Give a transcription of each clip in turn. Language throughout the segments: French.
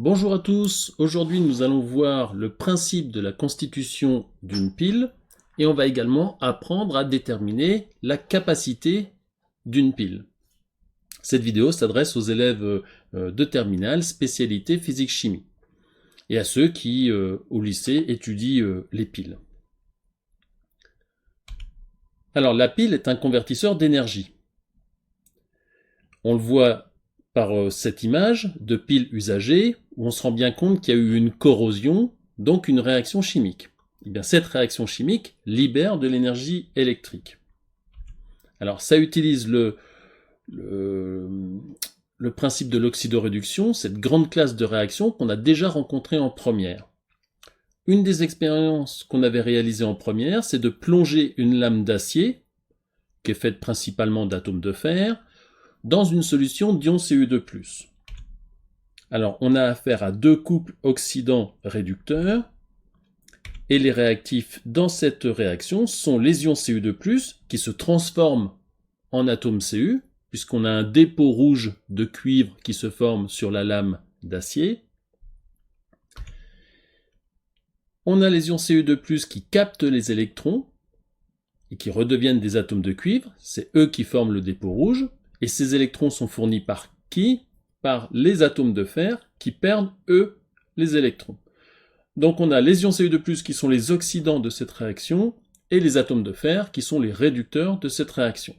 Bonjour à tous, aujourd'hui nous allons voir le principe de la constitution d'une pile et on va également apprendre à déterminer la capacité d'une pile. Cette vidéo s'adresse aux élèves de terminale spécialité physique-chimie et à ceux qui au lycée étudient les piles. Alors la pile est un convertisseur d'énergie. On le voit par cette image de pile usagée, où on se rend bien compte qu'il y a eu une corrosion, donc une réaction chimique. Et bien, cette réaction chimique libère de l'énergie électrique. Alors ça utilise le principe de l'oxydoréduction, cette grande classe de réaction qu'on a déjà rencontrée en première. Une des expériences qu'on avait réalisées en première, c'est de plonger une lame d'acier, qui est faite principalement d'atomes de fer, dans une solution d'ion Cu2+. Alors, on a affaire à deux couples oxydants-réducteurs, et les réactifs dans cette réaction sont les ions Cu2+, qui se transforment en atomes Cu, puisqu'on a un dépôt rouge de cuivre qui se forme sur la lame d'acier. On a les ions Cu2+, qui captent les électrons, et qui redeviennent des atomes de cuivre, c'est eux qui forment le dépôt rouge, et ces électrons sont fournis par qui? Par les atomes de fer qui perdent, eux, les électrons. Donc on a les ions Cu2+, qui sont les oxydants de cette réaction, et les atomes de fer qui sont les réducteurs de cette réaction.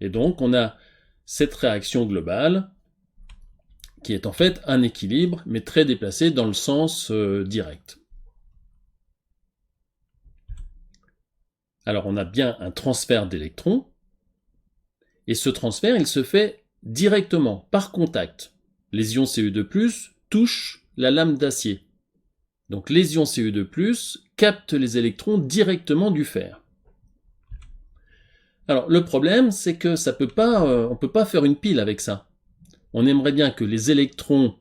Et donc on a cette réaction globale, qui est en fait un équilibre, mais très déplacé dans le sens direct. Alors on a bien un transfert d'électrons, et ce transfert, il se fait directement, par contact. Les ions Cu2+ touchent la lame d'acier. Donc les ions Cu2+ captent les électrons directement du fer. Alors le problème, c'est que on peut pas faire une pile avec ça. On aimerait bien que les électrons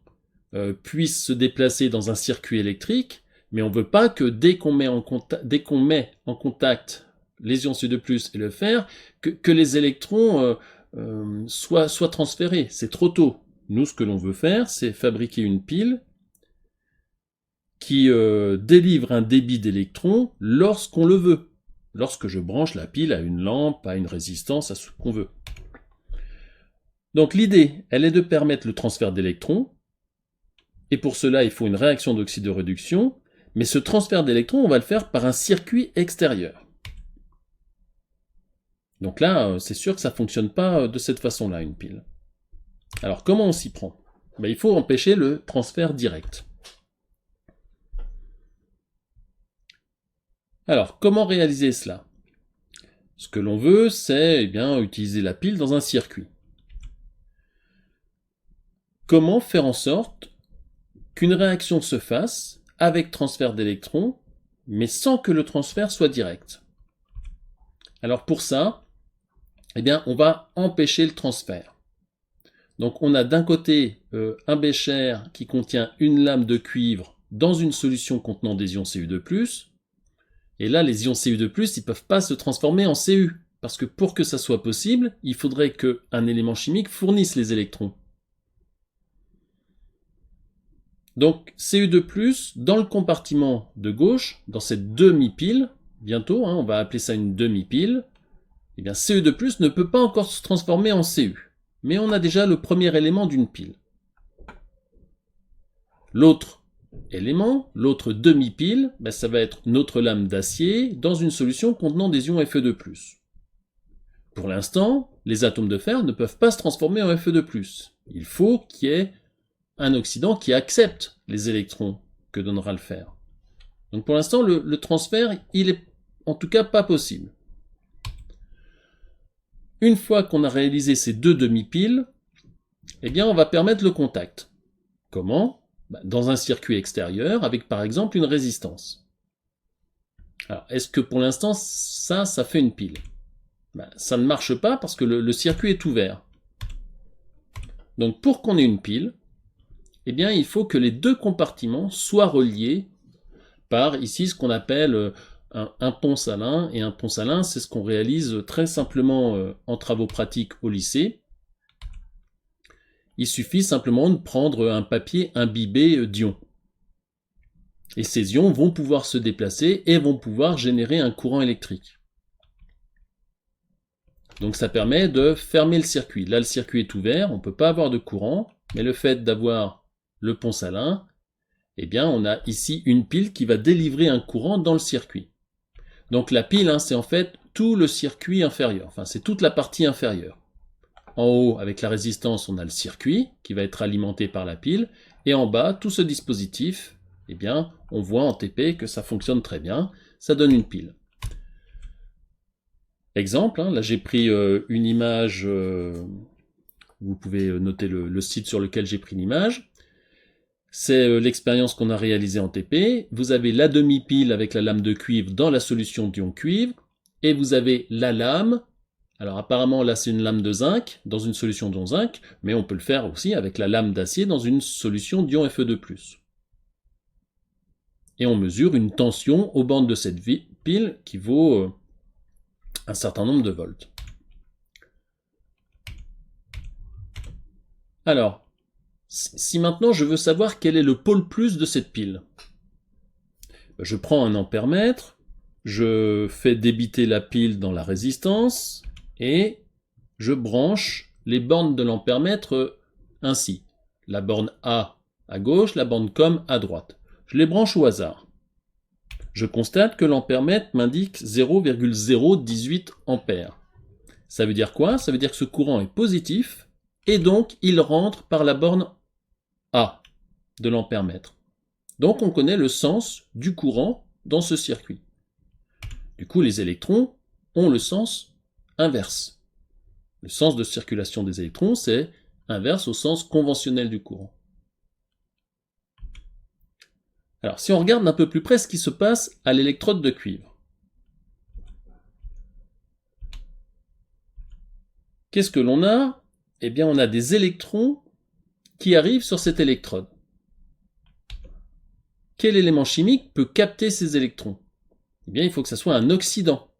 puissent se déplacer dans un circuit électrique, mais on ne veut pas que dès qu'on met en contact les ions Cu2+ et le fer, que les électrons soient transférés. C'est trop tôt. Nous, ce que l'on veut faire, c'est fabriquer une pile qui délivre un débit d'électrons lorsqu'on le veut. Lorsque je branche la pile à une lampe, à une résistance, à ce qu'on veut. Donc l'idée, elle est de permettre le transfert d'électrons, et pour cela, il faut une réaction d'oxydoréduction, mais ce transfert d'électrons, on va le faire par un circuit extérieur. Donc là, c'est sûr que ça ne fonctionne pas de cette façon-là, une pile. Alors, comment on s'y prend? Il faut empêcher le transfert direct. Alors, comment réaliser cela? Ce que l'on veut, c'est utiliser la pile dans un circuit. Comment faire en sorte qu'une réaction se fasse avec transfert d'électrons, mais sans que le transfert soit direct? Alors pour ça, on va empêcher le transfert. Donc on a d'un côté un bécher qui contient une lame de cuivre dans une solution contenant des ions Cu2+, et là les ions Cu2+, ils peuvent pas se transformer en Cu, parce que pour que ça soit possible, il faudrait qu'un élément chimique fournisse les électrons. Donc Cu2+, dans le compartiment de gauche, dans cette demi-pile, bientôt, on va appeler ça une demi-pile, Cu2+ ne peut pas encore se transformer en Cu. Mais on a déjà le premier élément d'une pile. L'autre élément, l'autre demi-pile, ça va être notre lame d'acier dans une solution contenant des ions Fe2+. Pour l'instant, les atomes de fer ne peuvent pas se transformer en Fe2+. Il faut qu'il y ait un oxydant qui accepte les électrons que donnera le fer. Donc pour l'instant, le transfert, il est en tout cas pas possible. Une fois qu'on a réalisé ces deux demi-piles, on va permettre le contact. Comment? Dans un circuit extérieur avec par exemple une résistance. Alors, est-ce que pour l'instant, ça fait une pile? Ça ne marche pas parce que le circuit est ouvert. Donc pour qu'on ait une pile, il faut que les deux compartiments soient reliés par ici ce qu'on appelle un pont salin, et un pont salin, c'est ce qu'on réalise très simplement en travaux pratiques au lycée. il suffit simplement de prendre un papier imbibé d'ions. Et ces ions vont pouvoir se déplacer et vont pouvoir générer un courant électrique. Donc ça permet de fermer le circuit. Là, le circuit est ouvert, on ne peut pas avoir de courant, mais le fait d'avoir le pont salin, eh bien, on a ici une pile qui va délivrer un courant dans le circuit. Donc la pile, c'est en fait tout le circuit inférieur, enfin c'est toute la partie inférieure. En haut, avec la résistance, on a le circuit qui va être alimenté par la pile, et en bas, tout ce dispositif, eh bien, on voit en TP que ça fonctionne très bien, ça donne une pile. Exemple, là j'ai pris une image, vous pouvez noter le site sur lequel j'ai pris l'image. C'est l'expérience qu'on a réalisée en TP. Vous avez la demi-pile avec la lame de cuivre dans la solution d'ion cuivre, et vous avez la lame. Alors apparemment là c'est une lame de zinc dans une solution d'ion zinc, mais on peut le faire aussi avec la lame d'acier dans une solution d'ion Fe2+. Et on mesure une tension aux bandes de cette pile qui vaut un certain nombre de volts. Alors, si maintenant je veux savoir quel est le pôle plus de cette pile, je prends un ampèremètre, je fais débiter la pile dans la résistance, et je branche les bornes de l'ampèremètre ainsi. La borne A à gauche, la borne COM à droite. Je les branche au hasard. Je constate que l'ampèremètre m'indique 0,018 ampères. Ça veut dire quoi? Ça veut dire que ce courant est positif, et donc il rentre par la borne A de l'ampèremètre. Donc on connaît le sens du courant dans ce circuit. Du coup, les électrons ont le sens inverse. Le sens de circulation des électrons, c'est inverse au sens conventionnel du courant. Alors, si on regarde d'un peu plus près ce qui se passe à l'électrode de cuivre. Qu'est-ce que l'on a? Eh bien, on a des électrons qui arrivent sur cette électrode. Quel élément chimique peut capter ces électrons? Eh bien, il faut que ce soit un oxydant.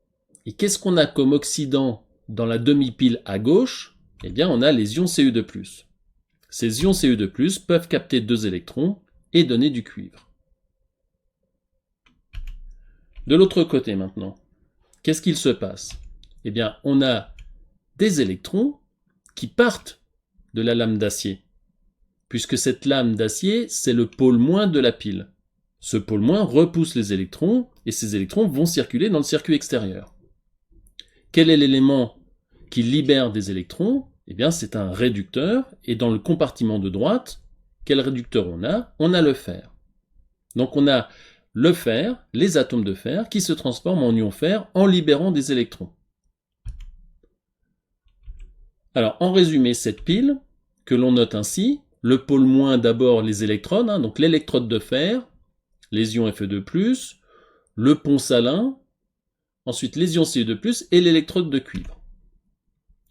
Et qu'est-ce qu'on a comme oxydant dans la demi-pile à gauche? Eh bien, on a les ions Cu2+. Ces ions Cu2+ peuvent capter 2 électrons et donner du cuivre. De l'autre côté maintenant, qu'est-ce qu'il se passe? Eh bien, on a des électrons qui partent de la lame d'acier, puisque cette lame d'acier, c'est le pôle moins de la pile. Ce pôle moins repousse les électrons, et ces électrons vont circuler dans le circuit extérieur. Quel est l'élément qui libère des électrons? Eh bien, c'est un réducteur, et dans le compartiment de droite, quel réducteur on a? On a le fer. Donc on a le fer, les atomes de fer, qui se transforment en ion fer en libérant des électrons. Alors, en résumé, cette pile, que l'on note ainsi, le pôle moins d'abord les électrodes, donc l'électrode de fer, les ions Fe2+, le pont salin, ensuite les ions Cu2+, et l'électrode de cuivre.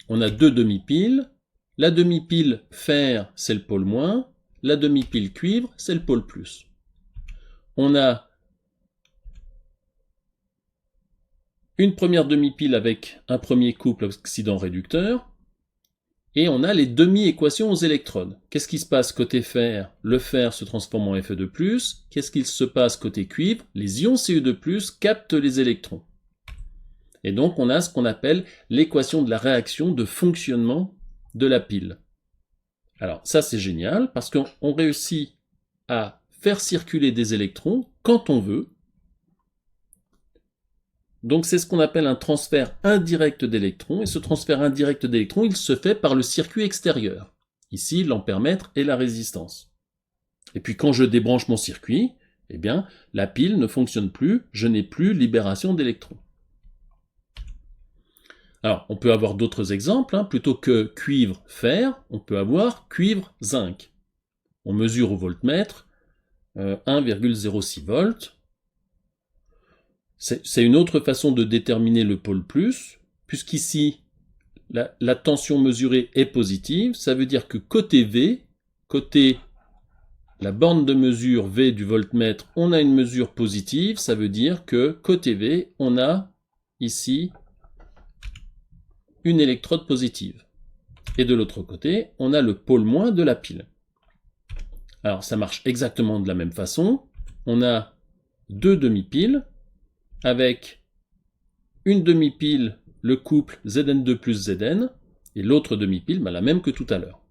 On a 2 demi-piles. La demi-pile fer, c'est le pôle moins. La demi-pile cuivre, c'est le pôle plus. On a une première demi-pile avec un premier couple oxydant-réducteur, et on a les demi-équations aux électrodes. Qu'est-ce qui se passe côté fer? Le fer se transforme en Fe2+. Qu'est-ce qui se passe côté cuivre? Les ions Cu2+ captent les électrons. Et donc on a ce qu'on appelle l'équation de la réaction de fonctionnement de la pile. Alors ça c'est génial, parce qu'on réussit à faire circuler des électrons quand on veut. Donc c'est ce qu'on appelle un transfert indirect d'électrons, et ce transfert indirect d'électrons, il se fait par le circuit extérieur. Ici, l'ampèremètre et la résistance. Et puis quand je débranche mon circuit, eh bien, la pile ne fonctionne plus, je n'ai plus libération d'électrons. Alors, on peut avoir d'autres exemples, plutôt que cuivre-fer, on peut avoir cuivre-zinc. On mesure au voltmètre 1,06 volts. C'est une autre façon de déterminer le pôle plus, puisqu'ici, la tension mesurée est positive. Ça veut dire que côté V, côté la borne de mesure V du voltmètre, on a une mesure positive. Ça veut dire que côté V, on a ici une électrode positive. Et de l'autre côté, on a le pôle moins de la pile. Alors ça marche exactement de la même façon. On a deux demi-piles avec une demi-pile, le couple Zn2 plus Zn, et l'autre demi-pile, la même que tout à l'heure.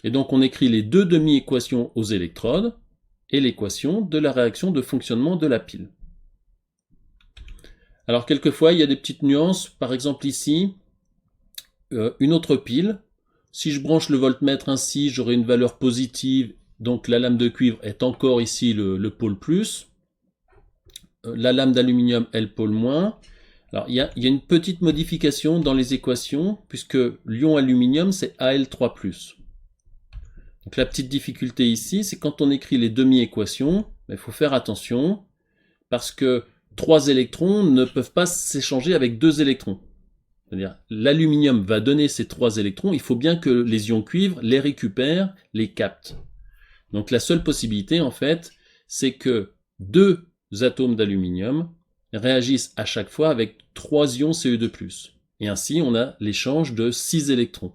Et donc on écrit les deux demi-équations aux électrodes et l'équation de la réaction de fonctionnement de la pile. Alors quelquefois il y a des petites nuances, par exemple ici, une autre pile. Si je branche le voltmètre ainsi, j'aurai une valeur positive, donc la lame de cuivre est encore ici le pôle plus. La lame d'aluminium est le pôle moins. Alors il y a une petite modification dans les équations, puisque l'ion aluminium c'est Al3+. Donc la petite difficulté ici, c'est quand on écrit les demi-équations, il faut faire attention, parce que 3 électrons ne peuvent pas s'échanger avec 2 électrons. C'est-à-dire, l'aluminium va donner ces 3 électrons, il faut bien que les ions cuivre les récupèrent, les captent. Donc la seule possibilité, en fait, c'est que 2 atomes d'aluminium réagissent à chaque fois avec 3 ions Ce2+. Et ainsi, on a l'échange de 6 électrons.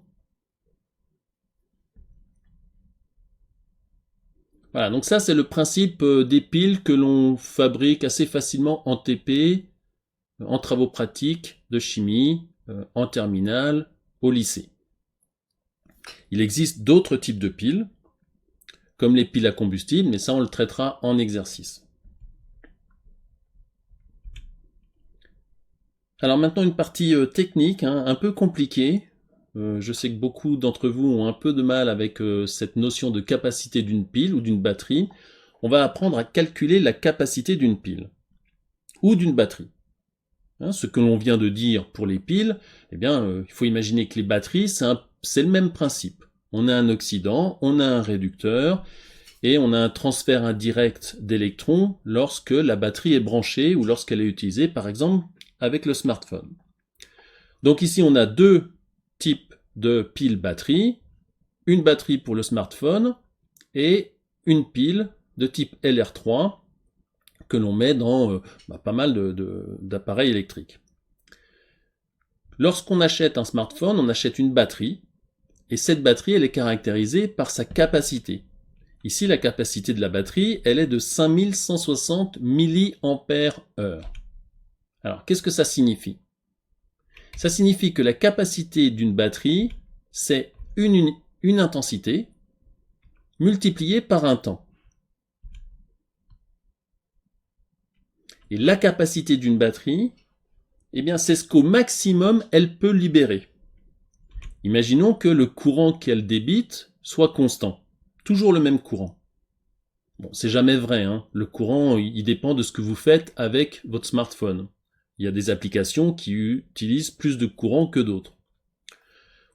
Voilà, donc ça c'est le principe des piles que l'on fabrique assez facilement en TP, en travaux pratiques de chimie, en terminale, au lycée. Il existe d'autres types de piles, comme les piles à combustible, mais ça on le traitera en exercice. Alors maintenant une partie technique, un peu compliquée. Je sais que beaucoup d'entre vous ont un peu de mal avec cette notion de capacité d'une pile ou d'une batterie. On va apprendre à calculer la capacité d'une pile ou d'une batterie. Ce que l'on vient de dire pour les piles, il faut imaginer que les batteries, c'est le même principe. On a un oxydant, on a un réducteur, et on a un transfert indirect d'électrons lorsque la batterie est branchée ou lorsqu'elle est utilisée, par exemple, avec le smartphone. Donc ici, on a deux types de piles batteries, une batterie pour le smartphone et une pile de type LR3, que l'on met dans pas mal d'appareils électriques. Lorsqu'on achète un smartphone, on achète une batterie, et cette batterie, elle est caractérisée par sa capacité. Ici, la capacité de la batterie, elle est de 5160 mAh. Alors, qu'est-ce que ça signifie? Ça signifie que la capacité d'une batterie, c'est une intensité multipliée par un temps. Et la capacité d'une batterie, c'est ce qu'au maximum elle peut libérer. Imaginons que le courant qu'elle débite soit constant, toujours le même courant. Bon, c'est jamais vrai, Le courant, il dépend de ce que vous faites avec votre smartphone. Il y a des applications qui utilisent plus de courant que d'autres.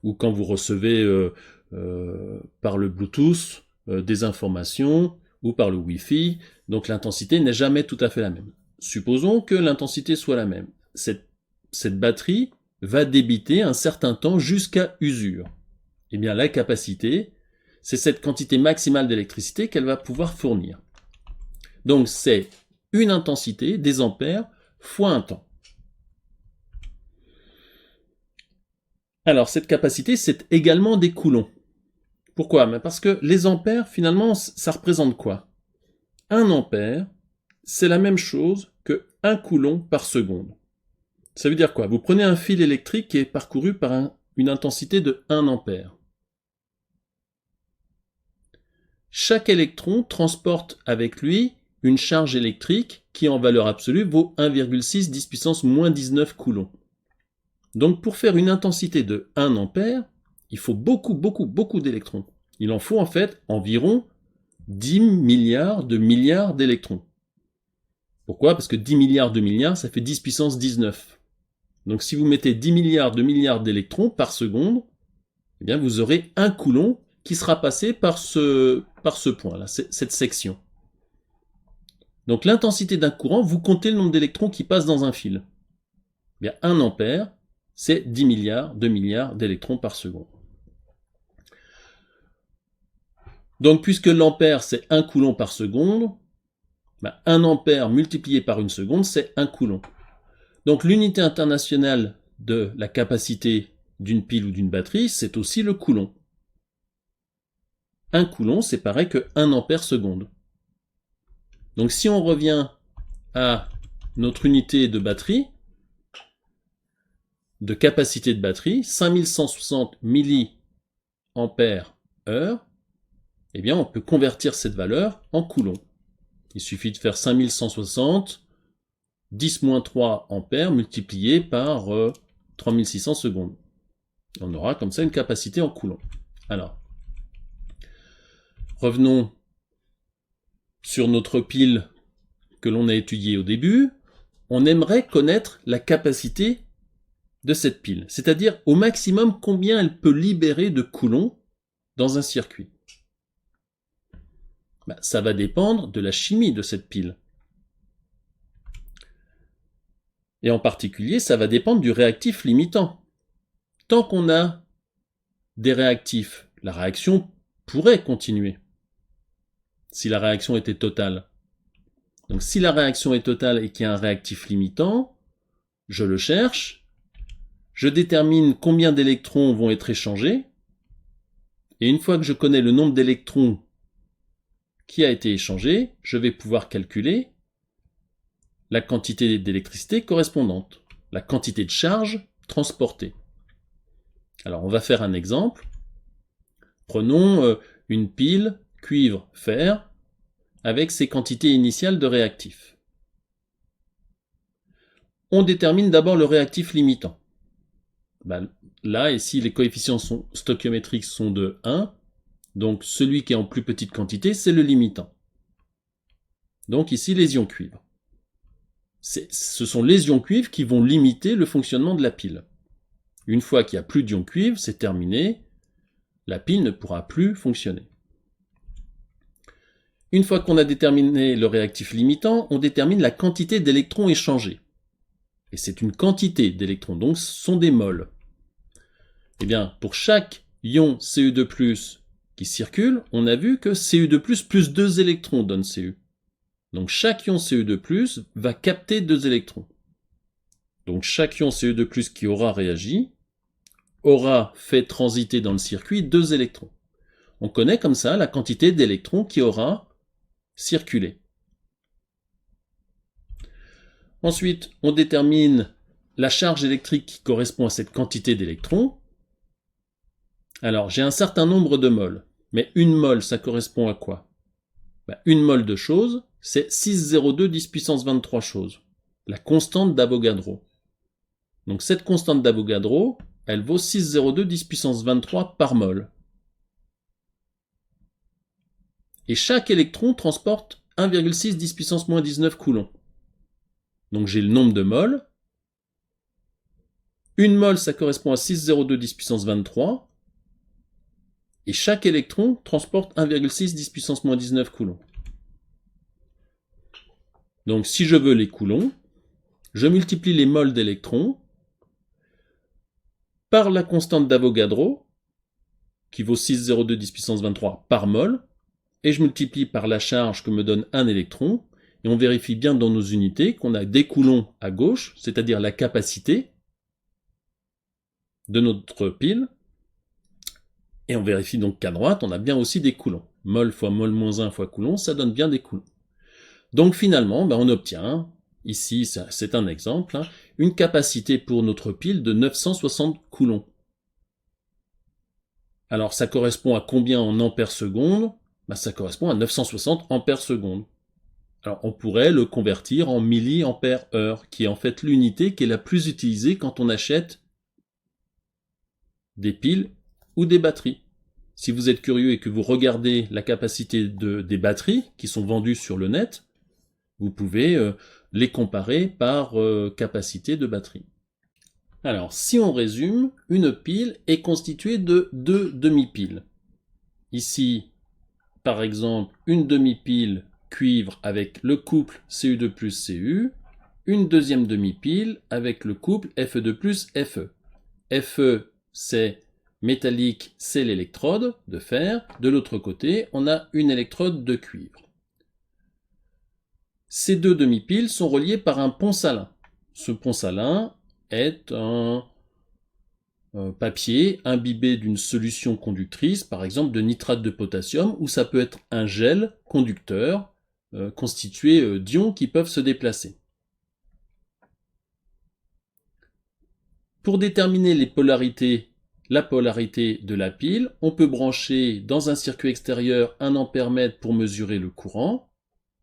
Ou quand vous recevez par le Bluetooth des informations, ou par le Wi-Fi, donc l'intensité n'est jamais tout à fait la même. Supposons que l'intensité soit la même. Cette batterie va débiter un certain temps jusqu'à usure. La capacité, c'est cette quantité maximale d'électricité qu'elle va pouvoir fournir. Donc c'est une intensité, des ampères, fois un temps. Alors cette capacité, c'est également des coulombs. Pourquoi? Parce que les ampères, finalement, ça représente quoi? 1 ampère, c'est la même chose que 1 coulomb par seconde. Ça veut dire quoi? Vous prenez un fil électrique qui est parcouru par une intensité de 1 ampère. Chaque électron transporte avec lui une charge électrique qui en valeur absolue vaut 1,6 10 puissance moins 19 coulombs. Donc pour faire une intensité de 1 ampère, il faut beaucoup d'électrons. Il en faut en fait environ 10 milliards d'électrons. Pourquoi? Parce que 10 milliards de milliards, ça fait 10 puissance 19. Donc si vous mettez 10 milliards d'électrons par seconde, vous aurez 1 coulomb qui sera passé par ce point-là, cette section. Donc l'intensité d'un courant, vous comptez le nombre d'électrons qui passent dans un fil. 1 ampère, c'est 10 milliards d'électrons par seconde. Donc puisque l'ampère c'est 1 coulomb par seconde, 1 ampère multiplié par une seconde, c'est 1 coulomb. Donc l'unité internationale de la capacité d'une pile ou d'une batterie, c'est aussi le coulomb. 1 coulomb, c'est pareil que 1 ampère seconde. Donc si on revient à notre unité de batterie, de capacité de batterie, 5160 milliampères heure, eh bien on peut convertir cette valeur en coulomb. Il suffit de faire 5160 10-3 ampères multiplié par 3600 secondes. On aura comme ça une capacité en coulomb. Alors, revenons sur notre pile que l'on a étudiée au début. On aimerait connaître la capacité de cette pile, c'est-à-dire au maximum combien elle peut libérer de coulomb dans un circuit. Ça va dépendre de la chimie de cette pile. Et en particulier, ça va dépendre du réactif limitant. Tant qu'on a des réactifs, la réaction pourrait continuer, si la réaction était totale. Donc si la réaction est totale et qu'il y a un réactif limitant, je le cherche, je détermine combien d'électrons vont être échangés, et une fois que je connais le nombre d'électrons qui a été échangé, je vais pouvoir calculer la quantité d'électricité correspondante, la quantité de charge transportée. Alors on va faire un exemple. Prenons une pile cuivre-fer avec ses quantités initiales de réactifs. On détermine d'abord le réactif limitant. Là, ici, les coefficients stoichiométriques sont de 1, donc celui qui est en plus petite quantité, c'est le limitant. Donc ici, les ions cuivre. Ce sont les ions cuivre qui vont limiter le fonctionnement de la pile. Une fois qu'il n'y a plus d'ions cuivre, c'est terminé, la pile ne pourra plus fonctionner. Une fois qu'on a déterminé le réactif limitant, on détermine la quantité d'électrons échangés. Et c'est une quantité d'électrons, donc ce sont des moles. Eh bien, pour chaque ion Cu2+, qui circule, on a vu que Cu2+, plus 2 électrons donne Cu. Donc chaque ion Cu2+, va capter 2 électrons. Donc chaque ion Cu2+, qui aura réagi, aura fait transiter dans le circuit 2 électrons. On connaît comme ça la quantité d'électrons qui aura circulé. Ensuite, on détermine la charge électrique qui correspond à cette quantité d'électrons. Alors, j'ai un certain nombre de moles, mais une mole, ça correspond à quoi? Une mole de chose, c'est 6,02 10 puissance 23 choses, la constante d'Avogadro. Donc cette constante d'Avogadro, elle vaut 6,02 10 puissance 23 par mole. Et chaque électron transporte 1,6 10 puissance moins 19 coulombs. Donc j'ai le nombre de moles. Une mole, ça correspond à 6,02 10 puissance 23. Et chaque électron transporte 1,6 10 puissance moins 19 coulombs. Donc si je veux les coulombs, je multiplie les moles d'électrons par la constante d'Avogadro, qui vaut 6,02 10 puissance 23 par mole, et je multiplie par la charge que me donne un électron, et on vérifie bien dans nos unités qu'on a des coulombs à gauche, c'est-à-dire la capacité de notre pile, et on vérifie donc qu'à droite, on a bien aussi des coulombs. Mol fois mol moins 1 fois coulomb, ça donne bien des coulombs. Donc finalement, on obtient, ici c'est un exemple, une capacité pour notre pile de 960 coulombs. Alors ça correspond à combien en ampères secondes? Ça correspond à 960 ampères secondes. Alors on pourrait le convertir en milliampères heure, qui est en fait l'unité qui est la plus utilisée quand on achète des piles ou des batteries. Si vous êtes curieux et que vous regardez la capacité des batteries qui sont vendues sur le net, vous pouvez les comparer par capacité de batterie. Alors, si on résume, une pile est constituée de 2 demi-piles. Ici, par exemple, une demi-pile cuivre avec le couple Cu2 plus Cu, une deuxième demi-pile avec le couple Fe2 plus Fe. Fe, c'est métallique, c'est l'électrode de fer. De l'autre côté, on a une électrode de cuivre. Ces deux demi-piles sont reliées par un pont salin. Ce pont salin est un papier imbibé d'une solution conductrice, par exemple de nitrate de potassium, ou ça peut être un gel conducteur constitué d'ions qui peuvent se déplacer. Pour déterminer la polarité de la pile, on peut brancher dans un circuit extérieur un ampèremètre pour mesurer le courant.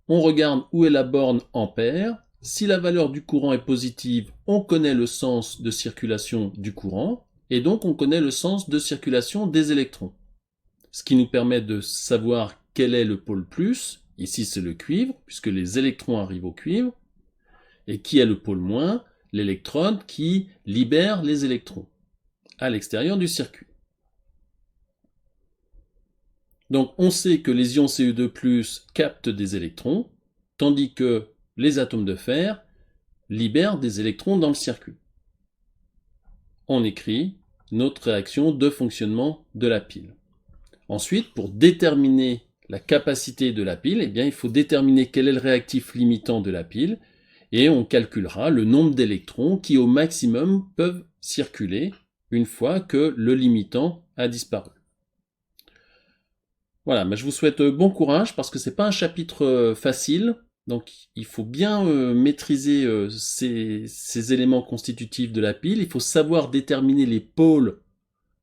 On regarde où est la borne ampère. Si la valeur du courant est positive, on connaît le sens de circulation du courant, et donc on connaît le sens de circulation des électrons. Ce qui nous permet de savoir quel est le pôle plus, ici c'est le cuivre, puisque les électrons arrivent au cuivre, et qui est le pôle moins, l'électrode qui libère les électrons à l'extérieur du circuit. Donc on sait que les ions Cu2+ captent des électrons, tandis que les atomes de fer libèrent des électrons dans le circuit. On écrit notre réaction de fonctionnement de la pile. Ensuite, pour déterminer la capacité de la pile, il faut déterminer quel est le réactif limitant de la pile, et on calculera le nombre d'électrons qui au maximum peuvent circuler une fois que le limitant a disparu. Voilà, mais je vous souhaite bon courage parce que c'est pas un chapitre facile, donc il faut bien maîtriser ces éléments constitutifs de la pile, il faut savoir déterminer les pôles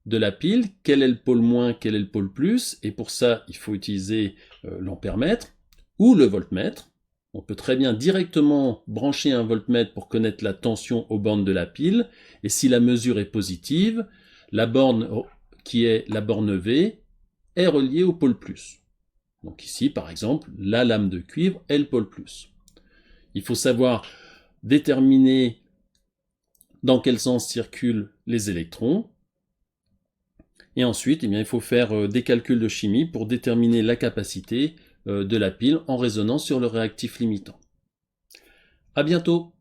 de la pile, quel est le pôle moins, quel est le pôle plus, et pour ça il faut utiliser l'ampèremètre ou le voltmètre. On peut très bien directement brancher un voltmètre pour connaître la tension aux bornes de la pile, et si la mesure est positive, la borne qui est la borne V est reliée au pôle plus. Donc ici, par exemple, la lame de cuivre est le pôle plus. Il faut savoir déterminer dans quel sens circulent les électrons, et ensuite, il faut faire des calculs de chimie pour déterminer la capacité de la pile en raisonnant sur le réactif limitant. À bientôt!